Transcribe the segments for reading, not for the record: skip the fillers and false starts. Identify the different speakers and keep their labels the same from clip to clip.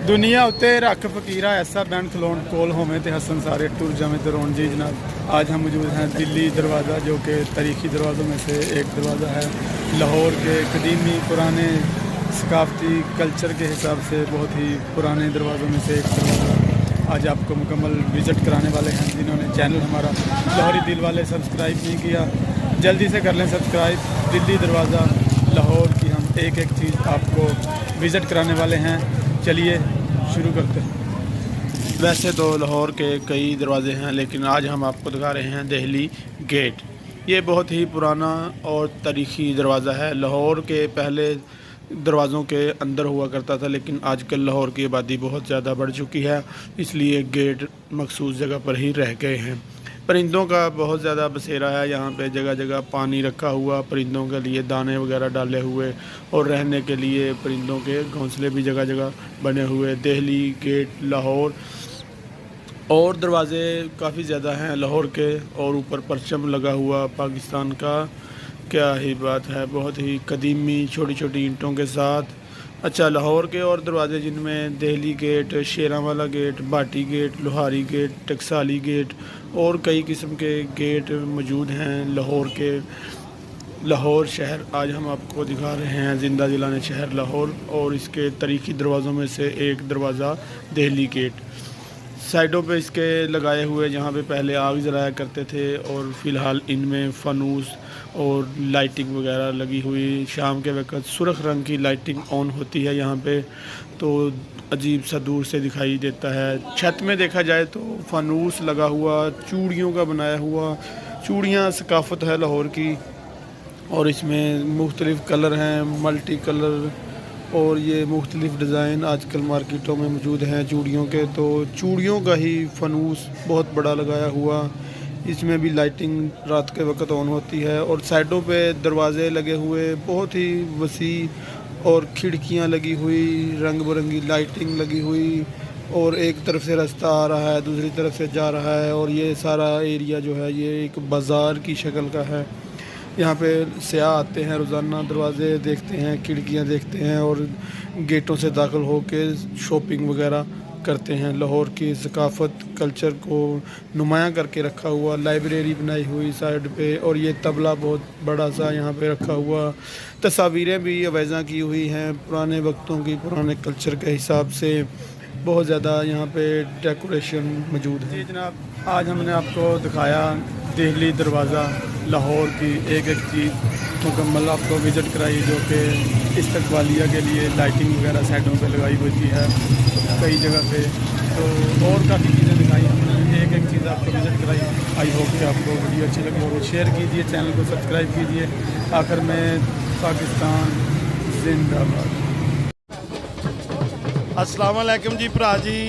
Speaker 1: दुनिया उत्ते रख फकीरा ऐसा बैंड खलोन कोल होवे ते हसन सारे टुर जावे ते रोन जी जनाब। आज हम मौजूद हैं दिल्ली दरवाज़ा, जो कि तारीखी दरवाज़ों में से एक दरवाज़ा है। लाहौर के कदीमी पुराने सकाफती कल्चर के हिसाब से बहुत ही पुराने दरवाज़ों में से एक दरवाज़ा आज आपको मुकम्मल विज़िट कराने वाले हैं। जिन्होंने चैनल हमारा लाहौरी दिल वाले सब्सक्राइब नहीं किया, जल्दी से कर लें सब्सक्राइब। दिल्ली दरवाज़ा लाहौर की हम एक एक चीज़ आपको विज़िट कराने वाले हैं। चलिए शुरू करते हैं। वैसे तो लाहौर के कई दरवाज़े हैं, लेकिन आज हम आपको दिखा रहे हैं दिल्ली गेट। ये बहुत ही पुराना और तारीख़ी दरवाज़ा है। लाहौर के पहले दरवाज़ों के अंदर हुआ करता था, लेकिन आजकल लाहौर की आबादी बहुत ज़्यादा बढ़ चुकी है, इसलिए गेट मखसूस जगह पर ही रह गए हैं। परिंदों का बहुत ज़्यादा बसेरा है यहाँ पे, जगह जगह पानी रखा हुआ, परिंदों के लिए दाने वगैरह डाले हुए, और रहने के लिए परिंदों के घोंसले भी जगह जगह बने हुए। दिल्ली गेट लाहौर और दरवाज़े काफ़ी ज़्यादा हैं लाहौर के, और ऊपर परचम लगा हुआ पाकिस्तान का। क्या ही बात है, बहुत ही कदीमी छोटी छोटी ईंटों के साथ। अच्छा, लाहौर के और दरवाज़े जिनमें Delhi gate, Sheranwala gate, Bhati gate, Lohari gate, Taksali gate और कई किस्म के गेट मौजूद हैं लाहौर के। लाहौर शहर आज हम आपको दिखा रहे हैं, ज़िंदा दिलाने शहर लाहौर, और इसके तारीख़ी दरवाज़ों में से एक दरवाज़ा दिल्ली गेट। साइडों पे इसके लगाए हुए, जहाँ पे पहले आग जलाया करते थे, और फ़िलहाल इनमें फ़ानूस और लाइटिंग वगैरह लगी हुई। शाम के वक्त सुर्ख रंग की लाइटिंग ऑन होती है यहाँ पे, तो अजीब सा दूर से दिखाई देता है। छत में देखा जाए तो फ़ानूस लगा हुआ, चूड़ियों का बनाया हुआ। चूड़ियाँ सकाफ़त है लाहौर की, और इसमें मुख्तलिफ़ कलर हैं, मल्टी कलर, और ये मुख्तलिफ़ डिज़ाइन आजकल मार्केटों में मौजूद हैं चूड़ियों के। तो चूड़ियों का ही फ़ानूस बहुत बड़ा लगाया हुआ, इसमें भी लाइटिंग रात के वक्त ऑन होती है। और साइडों पे दरवाज़े लगे हुए बहुत ही वसी, और खिड़कियां लगी हुई, रंग बिरंगी लाइटिंग लगी हुई, और एक तरफ से रास्ता आ रहा है, दूसरी तरफ से जा रहा है। और ये सारा एरिया जो है ये एक बाज़ार की शक्ल का है। यहाँ पे सयाह आते हैं रोज़ाना, दरवाज़े देखते हैं, खिड़कियाँ देखते हैं, और गेटों से दाखिल होके शॉपिंग वगैरह करते हैं। लाहौर की सकाफ़त कल्चर को नुमायाँ करके रखा हुआ, लाइब्रेरी बनाई हुई साइड पे, और ये तबला बहुत बड़ा सा यहाँ पे रखा हुआ। तस्वीरें भी अवैज़ा की हुई हैं पुराने वक्तों की, पुराने कल्चर के हिसाब से। बहुत ज़्यादा यहाँ पे डेकोरेशन मौजूद है। जी जनाब, आज हमने आपको दिखाया दिल्ली दरवाज़ा लाहौर की एक एक चीज़ मुकम्मल आपको विज़िट कराई, जो कि इस्तकबालिया के लिए लाइटिंग वगैरह साइडों पे लगाई होती है कई जगह पे। तो और काफ़ी चीज़ें दिखाई हमने, एक एक चीज़ आपको विज़िट कराई। आई होप कि आपको वीडियो अच्छी लगी हो, शेयर कीजिए, चैनल को सब्सक्राइब कीजिए। आखिर में पाकिस्तान जिंदाबाद।
Speaker 2: अस्सलाम वालेकुम जी भरा जी,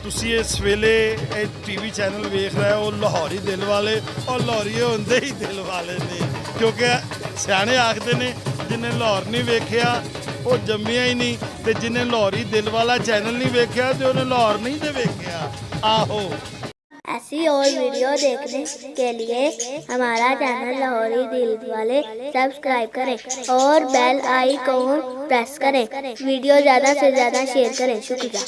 Speaker 2: ਤੁਸੀਂ ਇਸ ਵੇਲੇ ਇਹ ਟੀਵੀ ਚੈਨਲ ਵੇਖ ਰਹੇ ਹੋ ਲਾਹੌਰੀ ਦਿਲ ਵਾਲੇ, ਔਰ ਲਾਹੌਰੀ ਹੁੰਦੇ ਹੀ ਦਿਲ ਵਾਲੇ ਨੇ, ਕਿਉਂਕਿ ਸਿਆਣੇ ਆਖਦੇ ਨੇ ਜਿਹਨੇ ਲਾਹੌਰ ਨਹੀਂ ਵੇਖਿਆ ਉਹ ਜੰਮਿਆ ਹੀ ਨਹੀਂ, ਤੇ ਜਿਹਨੇ ਲਾਹੌਰੀ ਦਿਲ ਵਾਲਾ ਚੈਨਲ ਨਹੀਂ ਵੇਖਿਆ ਤੇ ਉਹਨੇ ਲਾਹੌਰ नहीं ਤੇ ਵੇਖਿਆ। ਆਹੋ,
Speaker 3: ऐसी और वीडियो देखने के लिए हमारा चैनल लाहौरी दिल वाले सब्सक्राइब करें और बेल आइकॉन प्रेस करें। वीडियो ज़्यादा से ज़्यादा शेयर करें। शुक्रिया।